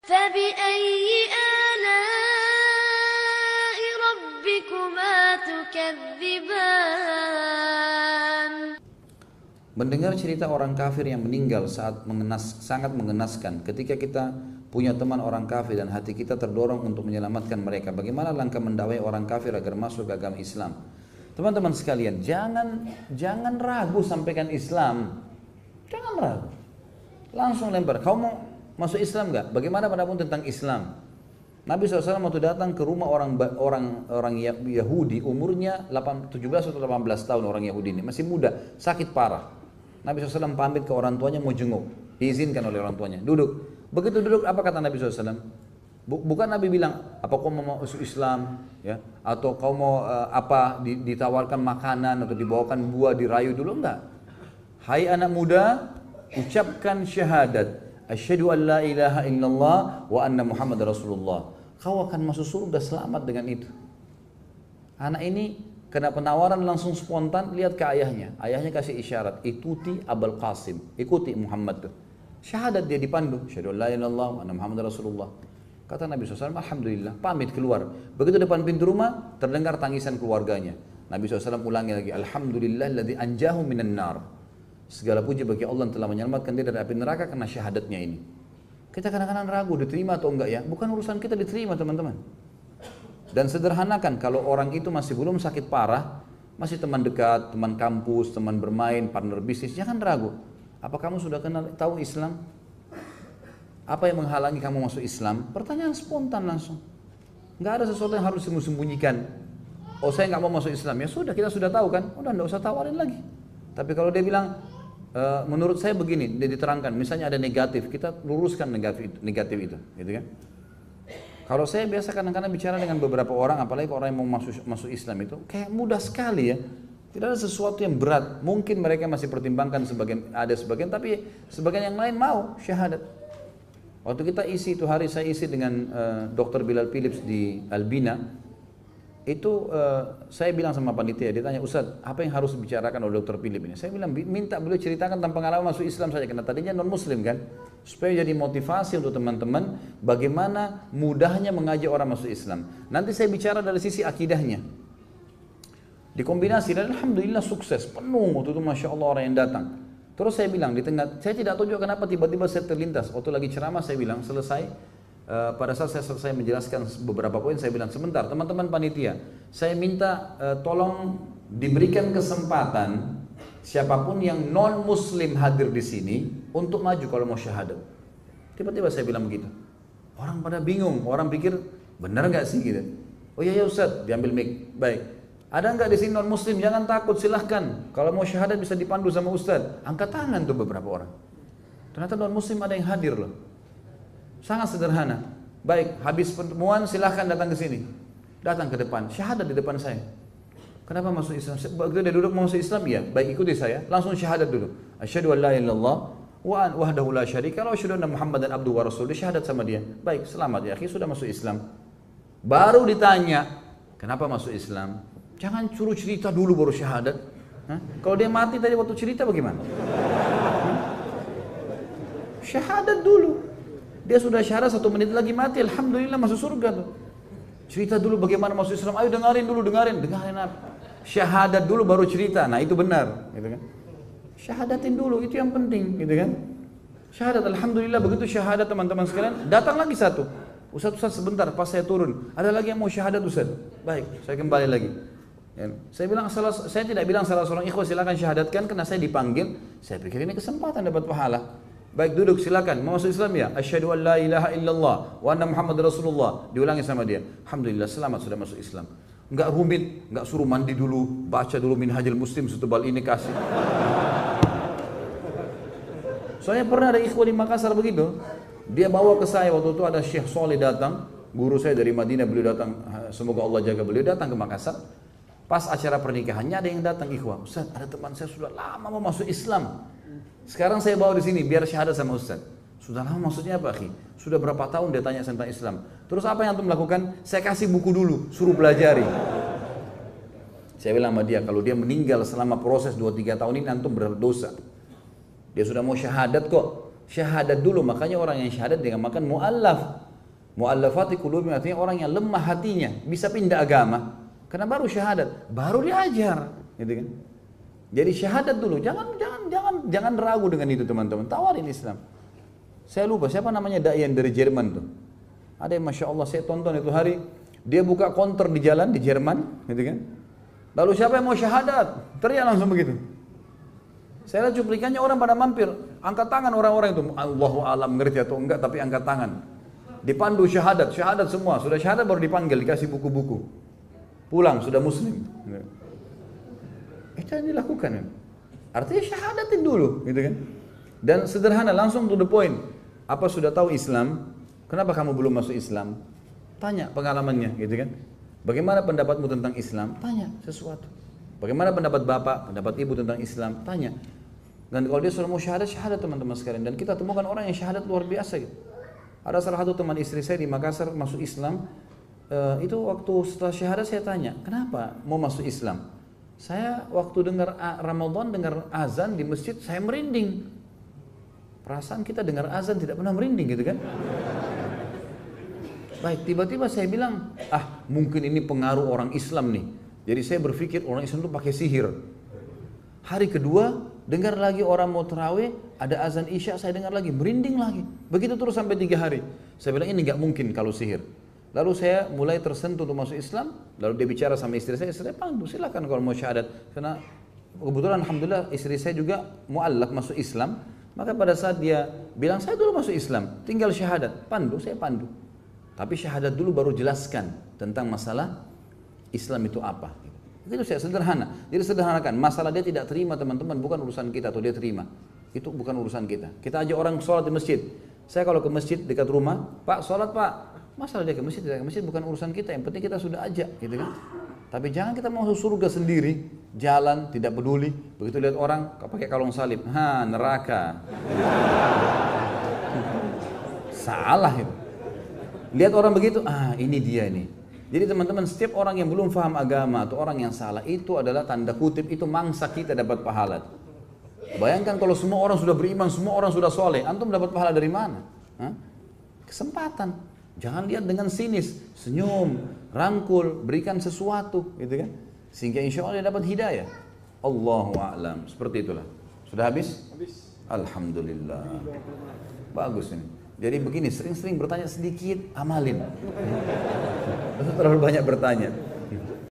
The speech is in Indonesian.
فبأي آلاء ربكما تكذبان. Mendengar cerita orang kafir yang meninggal saat sangat mengenaskan. Ketika kita punya teman orang kafir dan hati kita terdorong untuk menyelamatkan mereka, bagaimana langkah mendakwai orang kafir agar masuk ke agama Islam? Teman-teman sekalian, jangan ragu sampaikan Islam. Jangan ragu. Langsung lempar. Kau mau masuk Islam enggak? Bagaimana pendapatmu tentang Islam? Nabi SAW waktu datang ke rumah orang Yahudi, umurnya 17 atau 18 tahun orang Yahudi ini, masih muda, sakit parah. Nabi SAW pamit ke orang tuanya mau jenguk, diizinkan oleh orang tuanya, duduk. Begitu duduk, apa kata Nabi SAW? Bukan Nabi bilang, apa kau mau masuk Islam, ya? Atau kau mau ditawarkan makanan atau dibawakan buah, dirayu dulu, enggak. Hai anak muda, ucapkan syahadat, asyhadu an la ilaha illallah wa anna Muhammad Rasulullah. Kau akan masuk surga selamat dengan itu. Anak ini kena penawaran langsung spontan, lihat ke ayahnya. Ayahnya kasih isyarat, ikuti Abul Qasim, ikuti Muhammad tuh. Syahadat dia dipandu, asyhadu an la ilaha illallah wa anna Muhammad Rasulullah. Kata Nabi SAW, alhamdulillah, pamit keluar. Begitu depan pintu rumah, terdengar tangisan keluarganya. Nabi SAW ulangi lagi, alhamdulillahilladzi anjahu minan nar. Segala puji bagi Allah yang telah menyelamatkan dia dari api neraka karena syahadatnya ini. Kita kadang-kadang ragu diterima atau enggak ya. Bukan urusan kita diterima, teman-teman. Dan sederhanakan, kalau orang itu masih belum sakit parah, masih teman dekat, teman kampus, teman bermain, partner bisnis, jangan ragu. Apa kamu sudah tahu Islam? Apa yang menghalangi kamu masuk Islam? Pertanyaan spontan langsung. Enggak ada sesuatu yang harus disembunyikan. Oh, saya enggak mau masuk Islam. Ya sudah, kita sudah tahu kan. Udah, enggak usah tawarin lagi. Tapi kalau dia bilang, menurut saya begini, dia diterangkan, misalnya ada negatif, kita luruskan negatif itu, gitu kan? Kalau saya biasa kadang-kadang bicara dengan beberapa orang, apalagi orang yang mau masuk Islam itu, kayak mudah sekali ya. Tidak ada sesuatu yang berat. Mungkin mereka masih pertimbangkan ada sebagian, tapi sebagian yang lain mau syahadat. Waktu kita isi itu hari, saya isi dengan Dr. Bilal Philips di Albina. Itu saya bilang sama panitia, dia tanya, Ustaz, apa yang harus dibicarakan oleh Dr. Philip ini? Saya bilang, minta beliau ceritakan tentang pengalaman masuk Islam saja, karena tadinya non muslim kan, supaya jadi motivasi untuk teman-teman bagaimana mudahnya mengajak orang masuk Islam. Nanti saya bicara dari sisi akidahnya, dikombinasi, dan alhamdulillah sukses, penuh waktu itu, masya Allah orang yang datang. Terus saya bilang di tengah, saya tidak tahu juga kenapa tiba-tiba saya terlintas, waktu lagi ceramah saya bilang, selesai. Pada saat saya selesai menjelaskan beberapa poin, saya bilang, sebentar teman-teman panitia, saya minta tolong diberikan kesempatan siapapun yang non muslim hadir di sini untuk maju kalau mau syahadat. Tiba-tiba saya bilang begitu. Orang pada bingung, orang pikir benar nggak sih gitu. Oh iya ya Ustaz, diambil mic. Baik. Ada nggak di sini non muslim? Jangan takut, silahkan. Kalau mau syahadat bisa dipandu sama Ustaz. Angkat tangan tuh beberapa orang. Ternyata non muslim ada yang hadir loh. Sangat sederhana. Baik, habis pertemuan silahkan datang ke sini. Datang ke depan, syahadat di depan saya. Kenapa masuk Islam? Begitu dia duduk mau masuk Islam, ya, baik ikuti saya. Langsung syahadat dulu. Asyhadu an la ilaha illallah wahdahu la syarika lahu wa asyhadu anna Muhammadan abduhu wa rasuluhu. Syahadat sama dia. Baik, selamat ya akhi, sudah masuk Islam. Baru ditanya, kenapa masuk Islam? Jangan suruh cerita dulu baru syahadat. Kalau dia mati tadi waktu cerita bagaimana? Syahadat dulu. Dia sudah syahadat 1 menit lagi mati, alhamdulillah masuk surga tuh. Cerita dulu bagaimana masuk Islam, ayo dengarin apa? Syahadat dulu baru cerita, nah itu benar, gitu kan? Syahadatin dulu, itu yang penting, gitu kan? Syahadat, alhamdulillah begitu syahadat teman-teman sekalian, datang lagi satu. Ustaz sebentar, pas saya turun, ada lagi yang mau syahadat Ustaz. Baik, saya kembali lagi. Ya. Saya tidak bilang salah seorang ikhwah silakan syahadatkan karena saya dipanggil, saya pikir ini kesempatan dapat pahala. Baik, duduk silakan. Mau masuk Islam ya? Asyhadu an la ilaha illallah wa anna Muhammad Rasulullah. Diulangi sama dia. Alhamdulillah selamat sudah masuk Islam. Enggak rumit, enggak suruh mandi dulu, baca dulu Minhajul Muslim setebal ini kasih. Soalnya pernah ada ikhwan di Makassar begitu. Dia bawa ke saya waktu itu ada Syekh Soleh datang, guru saya dari Madinah, beliau datang, semoga Allah jaga beliau, datang ke Makassar. Pas acara pernikahannya ada yang datang ikhwan. Ustaz, ada teman saya sudah lama mau masuk Islam. Sekarang saya bawa di sini biar syahadat sama Ustaz. Sudah lama maksudnya apa akhi? Sudah berapa tahun dia tanya tentang Islam. Terus apa yang antum lakukan? Saya kasih buku dulu, suruh pelajari. Saya bilang sama dia, kalau dia meninggal selama proses 2-3 tahun ini antum berdosa. Dia sudah mau syahadat kok. Syahadat dulu, makanya orang yang syahadat dengan makan mu'allaf. Mu'allafati qulubihim, artinya orang yang lemah hatinya, bisa pindah agama. Karena baru syahadat, baru diajar, gitu kan? Jadi syahadat dulu, jangan ragu dengan itu teman-teman. Tawarin Islam. Saya lupa siapa namanya dai yang dari Jerman tuh. Ada yang masya Allah saya tonton itu hari, dia buka konter di jalan di Jerman, gitu kan? Lalu siapa yang mau syahadat? Teriak langsung begitu. Saya lihat cuplikannya orang pada mampir, angkat tangan orang-orang itu, Allahu alam ngerti atau enggak, tapi angkat tangan. Dipandu syahadat semua, sudah syahadat baru dipanggil, dikasih buku-buku. Pulang sudah muslim. Itu yang dilakukan. Artinya syahadatin dulu, gitu kan? Dan sederhana, langsung to the point. Apa sudah tahu Islam? Kenapa kamu belum masuk Islam? Tanya pengalamannya, gitu kan? Bagaimana pendapatmu tentang Islam? Tanya sesuatu. Bagaimana pendapat bapak, pendapat ibu tentang Islam? Tanya. Dan kalau dia sudah mau syahadat, syahadat teman-teman sekalian. Dan kita temukan orang yang syahadat luar biasa gitu. Ada salah satu teman istri saya di Makassar masuk Islam. Itu waktu setelah syahadat saya tanya, kenapa mau masuk Islam? Saya waktu dengar Ramadan, dengar azan di masjid, saya merinding. Perasaan kita dengar azan tidak pernah merinding gitu kan? Baik, tiba-tiba saya bilang, mungkin ini pengaruh orang Islam nih. Jadi saya berpikir orang Islam itu pakai sihir. Hari kedua, dengar lagi orang mau tarawih, ada azan Isya, saya dengar lagi, merinding lagi. Begitu terus sampai 3 hari. Saya bilang ini nggak mungkin kalau sihir. Lalu saya mulai tersentuh untuk masuk Islam. Lalu dia bicara sama istri saya pandu silakan kalau mau syahadat. Karena kebetulan alhamdulillah istri saya juga mu'allaf masuk Islam. Maka pada saat dia bilang saya dulu masuk Islam, tinggal syahadat, pandu, saya pandu. Tapi syahadat dulu baru jelaskan tentang masalah Islam itu apa. Itu saya sederhana. Jadi sederhanakan. Masalah dia tidak terima teman-teman bukan urusan kita atau dia terima. Itu bukan urusan kita. Kita ajak orang sholat di masjid. Saya kalau ke masjid dekat rumah, Pak sholat Pak. Masalah dia ke masjid, tidak ke masjid bukan urusan kita. Yang penting kita sudah ajak, gitu kan? Tapi jangan kita mau surga sendiri, jalan tidak peduli. Begitu lihat orang pakai kalung salib, neraka. Salah itu. Lihat orang begitu, ini dia nih. Jadi teman-teman, setiap orang yang belum paham agama atau orang yang salah itu adalah tanda kutip itu mangsa kita dapat pahala. Bayangkan kalau semua orang sudah beriman, semua orang sudah soleh, antum dapat pahala dari mana? Kesempatan. Jangan lihat dengan sinis, senyum, rangkul, berikan sesuatu, gitu kan? Sehingga insya Allah dia dapat hidayah. Allahu a'lam. Seperti itulah. Sudah habis? Habis. Alhamdulillah. Bagus ini. Jadi begini, sering-sering bertanya sedikit, amalin. Terlalu banyak bertanya.